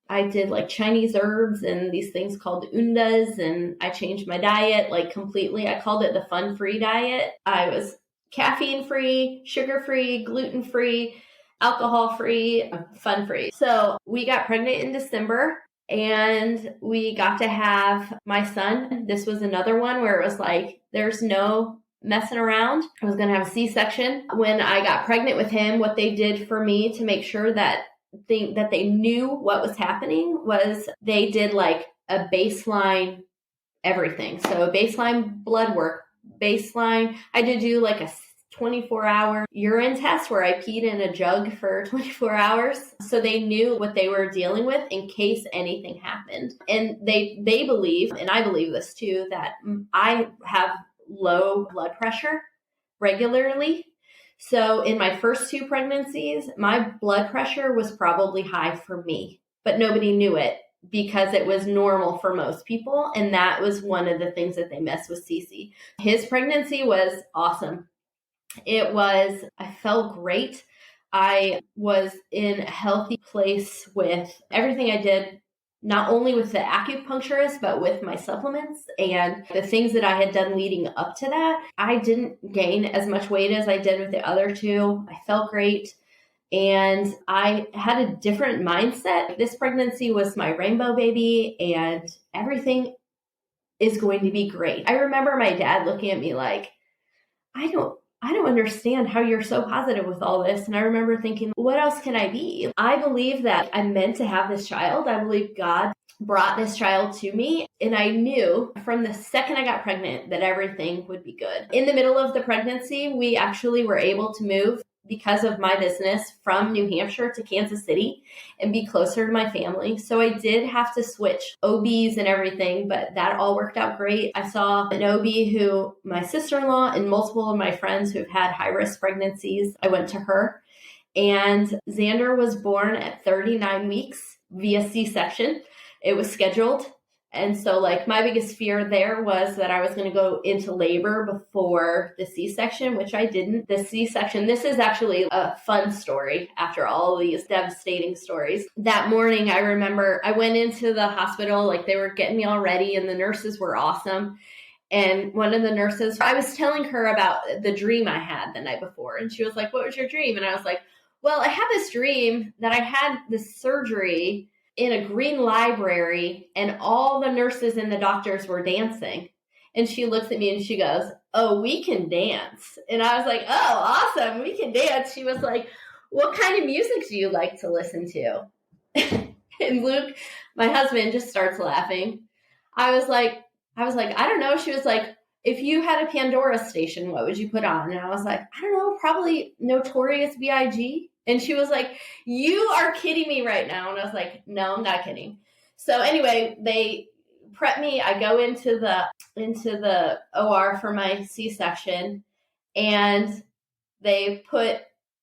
I did like Chinese herbs and these things called undas, and I changed my diet like completely. I called it the fun-free diet. I was caffeine-free, sugar-free, gluten-free, alcohol-free, fun-free. So we got pregnant in December, and we got to have my son. This was another one where it was like, there's no messing around. I was going to have a C-section. When I got pregnant with him, what they did for me to make sure that they knew what was happening was they did like a baseline everything. So baseline blood work, baseline. I did do like a 24-hour urine test where I peed in a jug for 24 hours. So they knew what they were dealing with in case anything happened. And they believe, and I believe this too, that I have low blood pressure regularly. So in my first 2 pregnancies, my blood pressure was probably high for me, but nobody knew it because it was normal for most people. And that was one of the things that they missed with Cece. His pregnancy was awesome. I felt great. I was in a healthy place with everything I did, not only with the acupuncturist, but with my supplements and the things that I had done leading up to that. I didn't gain as much weight as I did with the other 2. I felt great. And I had a different mindset. This pregnancy was my rainbow baby, and everything is going to be great. I remember my dad looking at me like, I don't understand how you're so positive with all this. And I remember thinking, what else can I be? I believe that I'm meant to have this child. I believe God brought this child to me. And I knew from the second I got pregnant that everything would be good. In the middle of the pregnancy, we actually were able to move because of my business from New Hampshire to Kansas City and be closer to my family. So I did have to switch OBs and everything, but that all worked out great. I saw an OB who my sister-in-law and multiple of my friends who've had high-risk pregnancies, I went to her. And Xander was born at 39 weeks via C-section. It was scheduled. And so like my biggest fear there was that I was going to go into labor before the C-section, which I didn't. The C-section, this is actually a fun story after all these devastating stories. That morning, I remember I went into the hospital, like they were getting me all ready and the nurses were awesome. And one of the nurses, I was telling her about the dream I had the night before. And she was like, what was your dream? And I was like, well, I had this dream that I had this surgery in a green library and all the nurses and the doctors were dancing. And she looks at me and she goes, oh, we can dance. And I was like, oh, awesome. We can dance. She was like, what kind of music do you like to listen to? And Luke, my husband, just starts laughing. I was like, I don't know. She was like, if you had a Pandora station, what would you put on? And I was like, I don't know, probably Notorious B.I.G. And she was like, you are kidding me right now. And I was like, no, I'm not kidding. So anyway, they prep me. I go into the OR for my C-section, and they put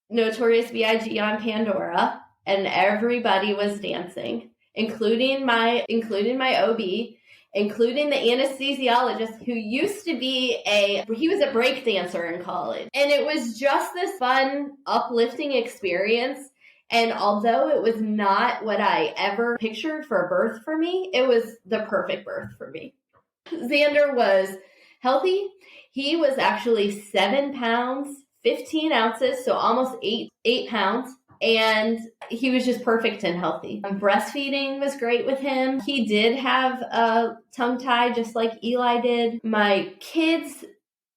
Notorious B.I.G. on Pandora, and everybody was dancing, including my OB, including the anesthesiologist who used to be he was a break dancer in college. And it was just this fun, uplifting experience. And although it was not what I ever pictured for a birth for me, it was the perfect birth for me. Xander was healthy. He was actually 7 pounds, 15 ounces, so almost 8 pounds. And he was just perfect and healthy. Breastfeeding was great with him. He did have a tongue tie just like Eli did. My kids,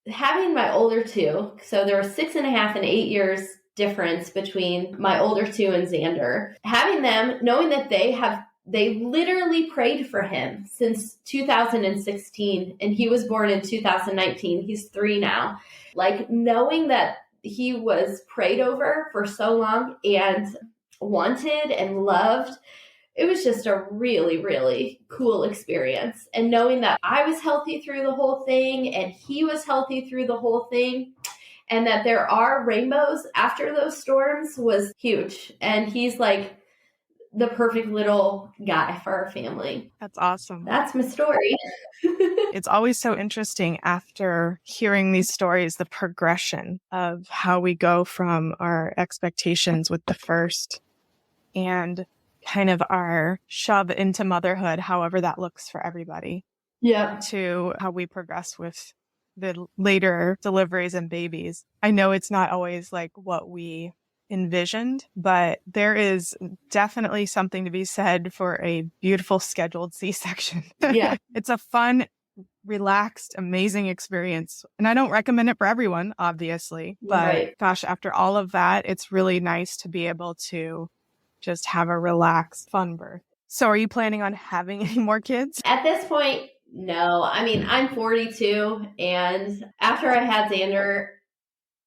having my older 2, so there were 6.5 and 8 years difference between my older 2 and Xander. Having them, knowing that they literally prayed for him since 2016, and he was born in 2019. He's 3 now. Like knowing that he was prayed over for so long and wanted and loved. It was just a really, really cool experience. And knowing that I was healthy through the whole thing and he was healthy through the whole thing, and that there are rainbows after those storms was huge. And he's like the perfect little guy for our family. That's awesome. That's my story. It's always so interesting after hearing these stories, the progression of how we go from our expectations with the first and kind of our shove into motherhood, however that looks for everybody, to how we progress with the later deliveries and babies. I know it's not always like what we envisioned, but there is definitely something to be said for a beautiful scheduled C-section. Yeah. It's a fun, relaxed, amazing experience. And I don't recommend it for everyone, obviously. But gosh, after all of that, it's really nice to be able to just have a relaxed, fun birth. So are you planning on having any more kids? At this point, no. I mean, I'm 42, and after I had Xander,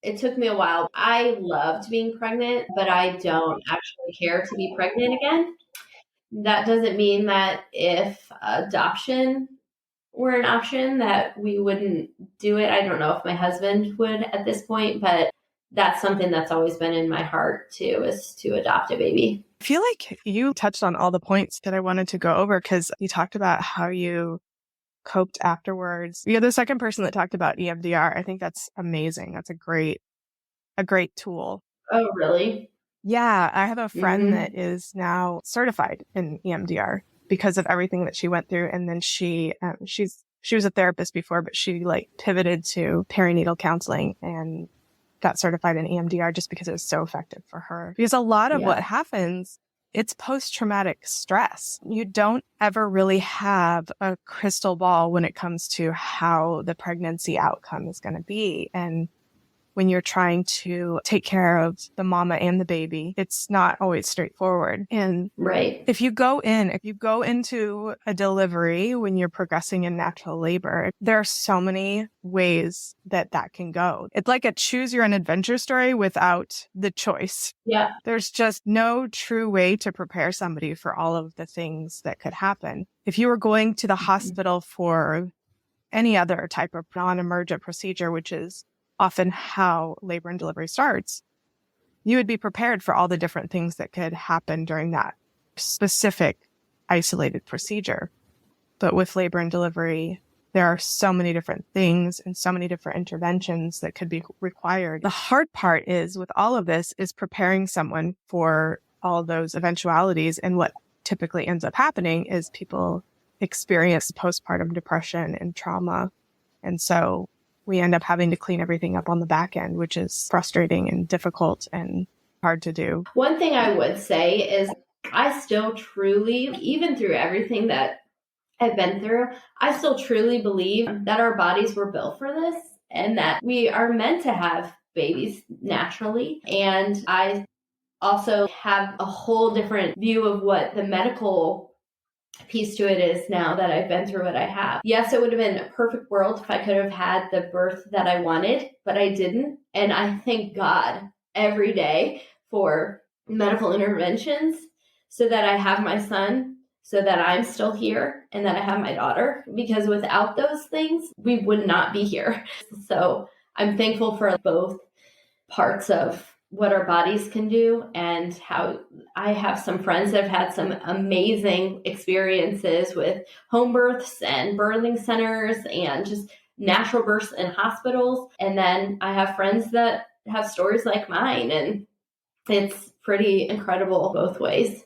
it took me a while. I loved being pregnant, but I don't actually care to be pregnant again. That doesn't mean that if adoption were an option that we wouldn't do it. I don't know if my husband would at this point, but that's something that's always been in my heart too, is to adopt a baby. I feel like you touched on all the points that I wanted to go over because you talked about how you coped afterwards. You're the second person that talked about EMDR. I think that's amazing. That's a great tool. Oh, really? Yeah. I have a friend that is now certified in EMDR because of everything that she went through. And then she was a therapist before, but she like pivoted to perinatal counseling and got certified in EMDR just because it was so effective for her. Because a lot of what happens, it's post-traumatic stress. You don't ever really have a crystal ball when it comes to how the pregnancy outcome is going to be. And when you're trying to take care of the mama and the baby, it's not always straightforward. And if you go into a delivery when you're progressing in natural labor, there are so many ways that can go. It's like a choose your own adventure story without the choice. Yeah. There's just no true way to prepare somebody for all of the things that could happen. If you were going to the hospital for any other type of non-emergent procedure, which is often how labor and delivery starts, you would be prepared for all the different things that could happen during that specific isolated procedure. But with labor and delivery, there are so many different things and so many different interventions that could be required. The hard part is with all of this is preparing someone for all those eventualities. And what typically ends up happening is people experience postpartum depression and trauma. And so we end up having to clean everything up on the back end, which is frustrating and difficult and hard to do. One thing I would say is I still truly, even through everything that I've been through, I still truly believe that our bodies were built for this and that we are meant to have babies naturally. And I also have a whole different view of what the medical piece to it is now that I've been through what I have. Yes, it would have been a perfect world if I could have had the birth that I wanted, but I didn't. And I thank God every day for medical interventions so that I have my son, so that I'm still here, and that I have my daughter, because without those things, we would not be here. So I'm thankful for both parts of what our bodies can do, and how I have some friends that have had some amazing experiences with home births and birthing centers and just natural births in hospitals. And then I have friends that have stories like mine, and it's pretty incredible both ways.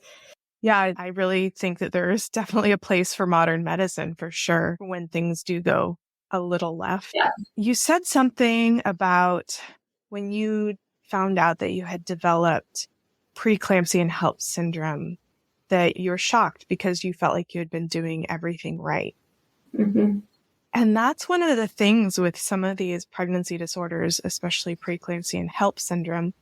Yeah, I really think that there is definitely a place for modern medicine for sure when things do go a little left. Yeah. You said something about when you found out that you had developed preeclampsia and HELLP syndrome, that you were shocked because you felt like you had been doing everything right. Mm-hmm. And that's one of the things with some of these pregnancy disorders, especially preeclampsia and HELLP syndrome,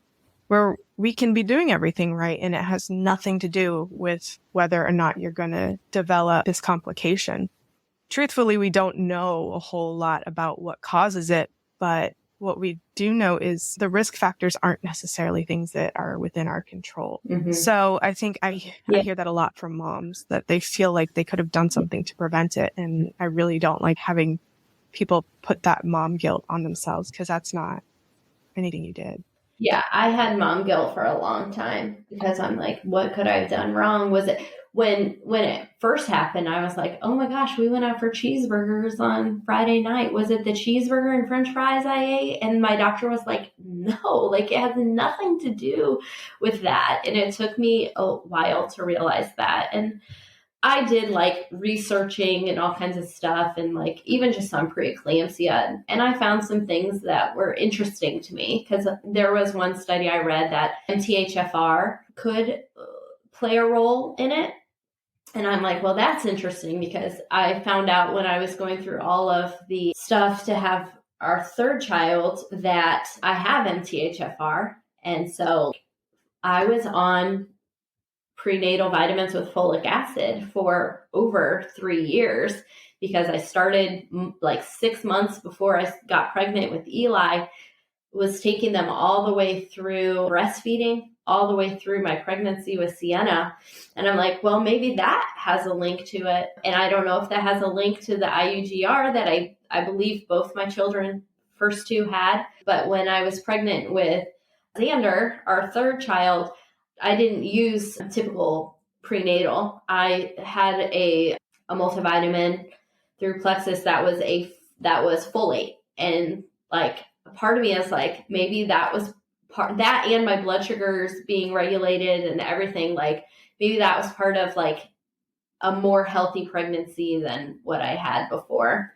where we can be doing everything right and it has nothing to do with whether or not you're going to develop this complication. Truthfully, we don't know a whole lot about what causes it, but what we do know is the risk factors aren't necessarily things that are within our control. Mm-hmm. So I think I hear that a lot from moms, that they feel like they could have done something to prevent it. And I really don't like having people put that mom guilt on themselves, because that's not anything you did. Yeah, I had mom guilt for a long time because I'm like, what could I have done wrong? Was it when it first happened, I was like, oh my gosh, we went out for cheeseburgers on Friday night. Was it the cheeseburger and french fries I ate? And my doctor was like, no, like it has nothing to do with that. And it took me a while to realize that. And I did like researching and all kinds of stuff and like even just on preeclampsia. And I found some things that were interesting to me because there was one study I read that MTHFR could play a role in it. And I'm like, well, that's interesting because I found out when I was going through all of the stuff to have our third child that I have MTHFR. And so I was on prenatal vitamins with folic acid for over 3 years because I started like 6 months before I got pregnant with Eli, was taking them all the way through breastfeeding, all the way through my pregnancy with Sienna. And I'm like, well, maybe that has a link to it. And I don't know if that has a link to the IUGR that I believe both my children, first two, had. But when I was pregnant with Xander, our third child, I didn't use typical prenatal. I had a multivitamin through Plexus that was folate. And like a part of me is like, maybe that was that and my blood sugars being regulated and everything, like maybe that was part of like a more healthy pregnancy than what I had before.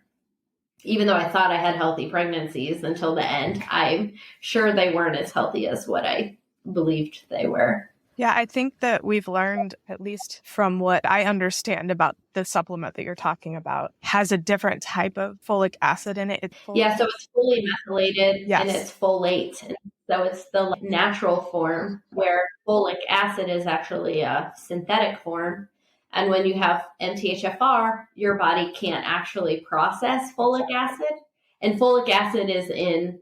Even though I thought I had healthy pregnancies until the end, I'm sure they weren't as healthy as what I believed they were. Yeah, I think that we've learned, at least from what I understand about the supplement that you're talking about, has a different type of folic acid in it. Yeah, so it's fully methylated Yes. and it's folate. And so it's the natural form where folic acid is actually a synthetic form. And when you have MTHFR, your body can't actually process folic acid. And folic acid is in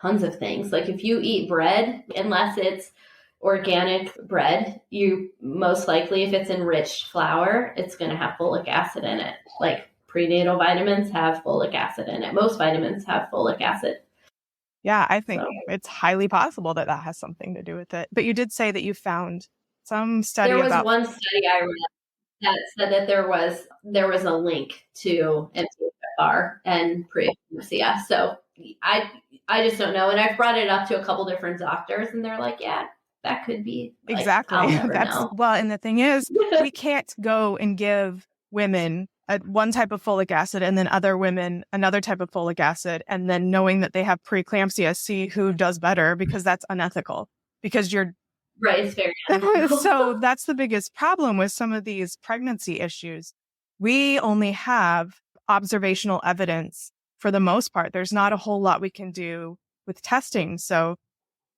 tons of things. Like if you eat bread, unless it's organic bread, you most likely, if it's enriched flour, it's going to have folic acid in it. Like prenatal vitamins have folic acid in it. Most vitamins have folic acid. Yeah, I think it's highly possible that that has something to do with it. But you did say that you found some study about... There was about... one study I read that said that there was a link to MTHFR and preeclampsia. So I just don't know. And I've brought it up to a couple different doctors and they're like, yeah, that could be. Like, exactly. I'll never know. Well, and the thing is, we can't go and give women one type of folic acid and then other women another type of folic acid and then knowing that they have preeclampsia, see who does better, because that's unethical. Because you're right, it's very unethical. So that's the biggest problem with some of these pregnancy issues. We only have observational evidence for the most part. There's not a whole lot we can do with testing. So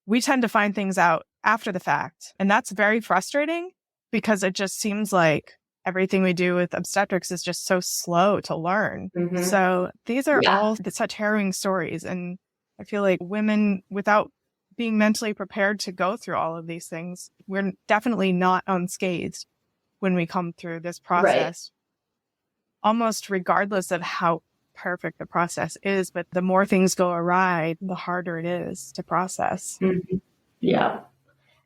we tend to find things out after the fact. And that's very frustrating because it just seems like everything we do with obstetrics is just so slow to learn. Mm-hmm. So these are all such harrowing stories. And I feel like women, without being mentally prepared to go through all of these things, we're definitely not unscathed when we come through this process, almost regardless of how perfect the process is. But the more things go awry, the harder it is to process. Mm-hmm. Yeah.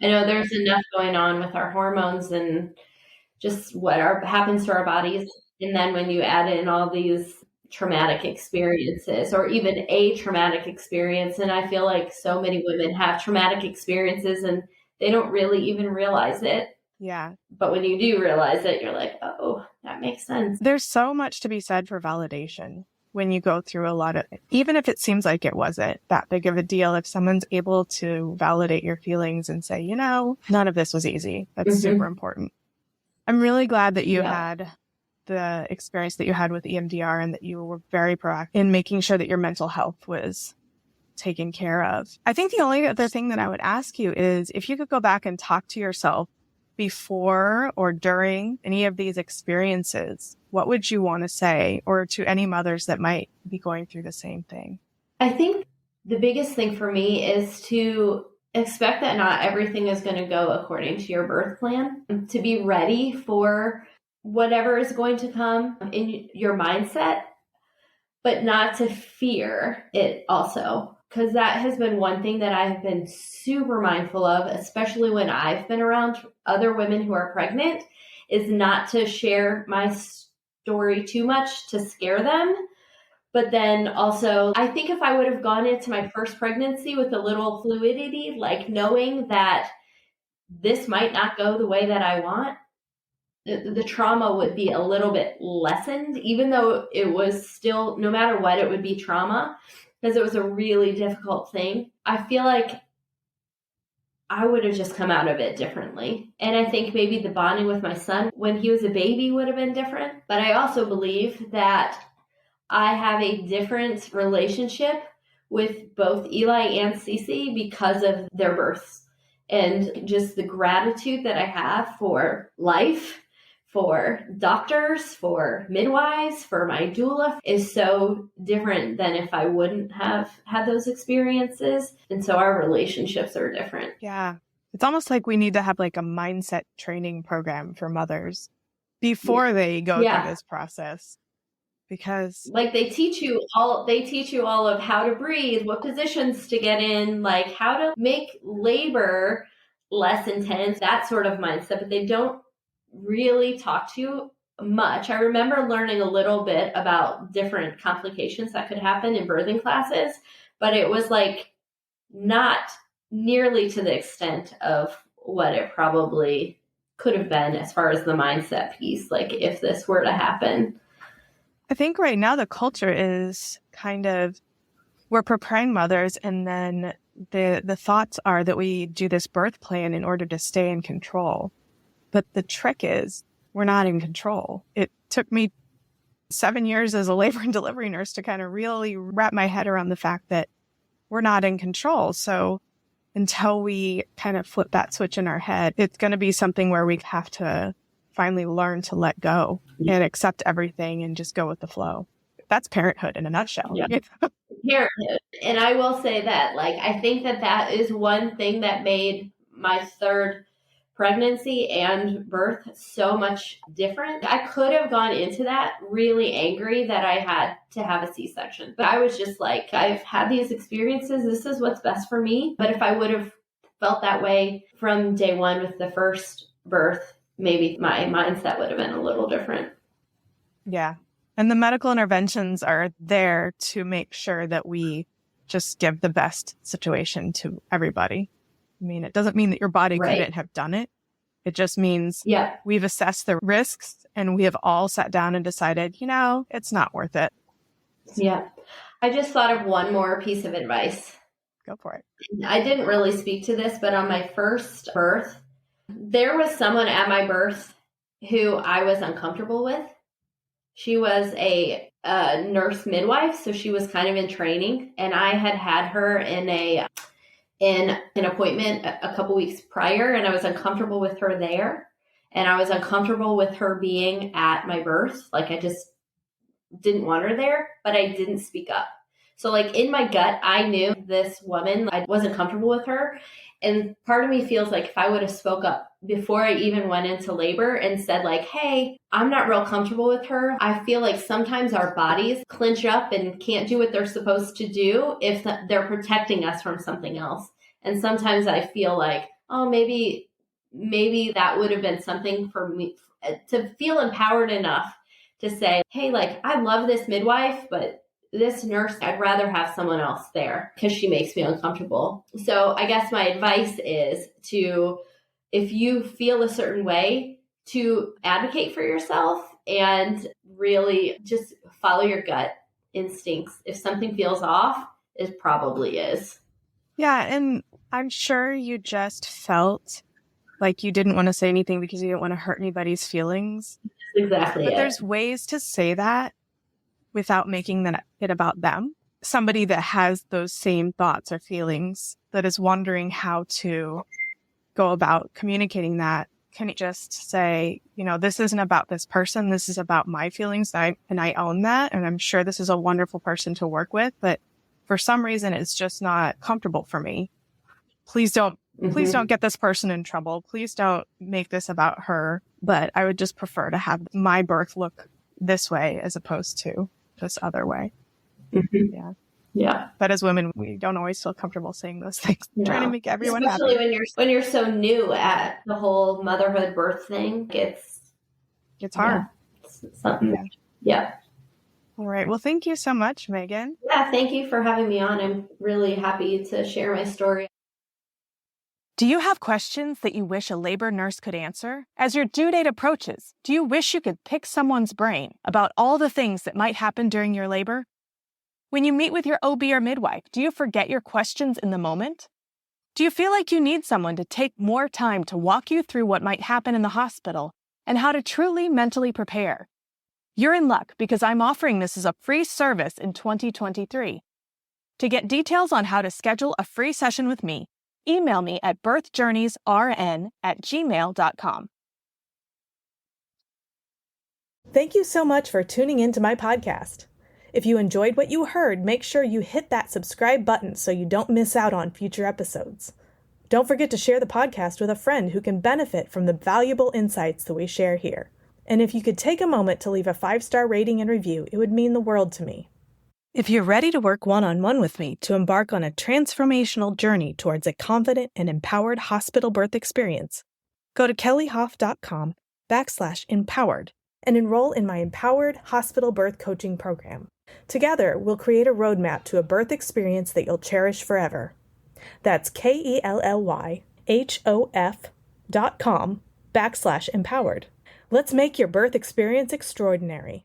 I know there's enough going on with our hormones and just what happens to our bodies. And then when you add in all these traumatic experiences or even a traumatic experience, and I feel like so many women have traumatic experiences and they don't really even realize it. Yeah. But when you do realize it, you're like, oh, that makes sense. There's so much to be said for validation when you go through a lot of it. Even if it seems like it wasn't that big of a deal, if someone's able to validate your feelings and say, you know, none of this was easy, that's super important. I'm really glad that you had the experience that you had with EMDR and that you were very proactive in making sure that your mental health was taken care of. I think the only other thing that I would ask you is if you could go back and talk to yourself before or during any of these experiences, what would you want to say, or to any mothers that might be going through the same thing? I think the biggest thing for me is to expect that not everything is going to go according to your birth plan, to be ready for whatever is going to come in your mindset, but not to fear it also. because that has been one thing that I have been super mindful of, especially when I've been around other women who are pregnant, is not to share my story too much to scare them. But then also, I think if I would have gone into my first pregnancy with a little fluidity, like knowing that this might not go the way that I want, the trauma would be a little bit lessened, even though it was still, no matter what, it would be trauma, because it was a really difficult thing. I feel like I would have just come out of it differently. And I think maybe the bonding with my son when he was a baby would have been different. But I also believe that I have a different relationship with both Eli and Cece because of their births, and just the gratitude that I have for life, for doctors, for midwives, for my doula is so different than if I wouldn't have had those experiences. And so our relationships are different. Yeah. It's almost like we need to have like a mindset training program for mothers before they go through this process. Because like they teach you all of how to breathe, what positions to get in, like how to make labor less intense, that sort of mindset, but they don't really talk to you much. I remember learning a little bit about different complications that could happen in birthing classes, but it was like not nearly to the extent of what it probably could have been as far as the mindset piece, like if this were to happen. I think right now the culture is kind of, we're preparing mothers, and then the thoughts are that we do this birth plan in order to stay in control. But the trick is we're not in control. It took me 7 years as a labor and delivery nurse to kind of really wrap my head around the fact that we're not in control. So until we kind of flip that switch in our head, it's going to be something where we have to finally learn to let go and accept everything and just go with the flow. That's parenthood in a nutshell. Yeah. Parenthood. And I will say that, like, I think that is one thing that made my third pregnancy and birth so much different. I could have gone into that really angry that I had to have a C-section, but I was just like, I've had these experiences. This is what's best for me. But if I would have felt that way from day one with the first birth, maybe my mindset would have been a little different. Yeah. And the medical interventions are there to make sure that we just give the best situation to everybody. I mean, it doesn't mean that your body couldn't have done it. It just means we've assessed the risks and we have all sat down and decided, it's not worth it. Yeah. I just thought of one more piece of advice. Go for it. I didn't really speak to this, but on my first birth, there was someone at my birth who I was uncomfortable with. She was a nurse midwife, so she was kind of in training, and I had her in an appointment a couple weeks prior, and I was uncomfortable with her there, and I was uncomfortable with her being at my birth. Like, I just didn't want her there, but I didn't speak up. So like in my gut, I knew this woman, I wasn't comfortable with her. And part of me feels like if I would have spoke up before I even went into labor and said like, hey, I'm not real comfortable with her. I feel like sometimes our bodies clinch up and can't do what they're supposed to do if they're protecting us from something else. And sometimes I feel like, oh, maybe that would have been something for me to feel empowered enough to say, hey, like, I love this midwife, but this nurse, I'd rather have someone else there because she makes me uncomfortable. So I guess my advice is to, if you feel a certain way, to advocate for yourself and really just follow your gut instincts. If something feels off, it probably is. Yeah, and I'm sure you just felt like you didn't want to say anything because you didn't want to hurt anybody's feelings. Exactly. But there's ways to say that without making it about them. Somebody that has those same thoughts or feelings that is wondering how to go about communicating that can just say, this isn't about this person. This is about my feelings. And I own that. And I'm sure this is a wonderful person to work with. But for some reason, it's just not comfortable for me. Please don't get this person in trouble. Please don't make this about her. But I would just prefer to have my birth look this way as opposed to this other way. Mm-hmm. Yeah. Yeah. But as women, we don't always feel comfortable saying those things, trying to make everyone Especially happy. when you're so new at the whole motherhood birth thing. It's hard. It's something. Yeah. All right. Well, thank you so much, Megan. Yeah, thank you for having me on. I'm really happy to share my story. Do you have questions that you wish a labor nurse could answer? As your due date approaches, do you wish you could pick someone's brain about all the things that might happen during your labor? When you meet with your OB or midwife, do you forget your questions in the moment? Do you feel like you need someone to take more time to walk you through what might happen in the hospital and how to truly mentally prepare? You're in luck because I'm offering this as a free service in 2023. To get details on how to schedule a free session with me, email me at birthjourneysrn@gmail.com. Thank you so much for tuning into my podcast. If you enjoyed what you heard, make sure you hit that subscribe button so you don't miss out on future episodes. Don't forget to share the podcast with a friend who can benefit from the valuable insights that we share here. And if you could take a moment to leave a 5-star rating and review, it would mean the world to me. If you're ready to work one-on-one with me to embark on a transformational journey towards a confident and empowered hospital birth experience, go to kellyhof.com/empowered and enroll in my Empowered Hospital Birth Coaching Program. Together, we'll create a roadmap to a birth experience that you'll cherish forever. That's KELLYHOF.com/empowered. Let's make your birth experience extraordinary.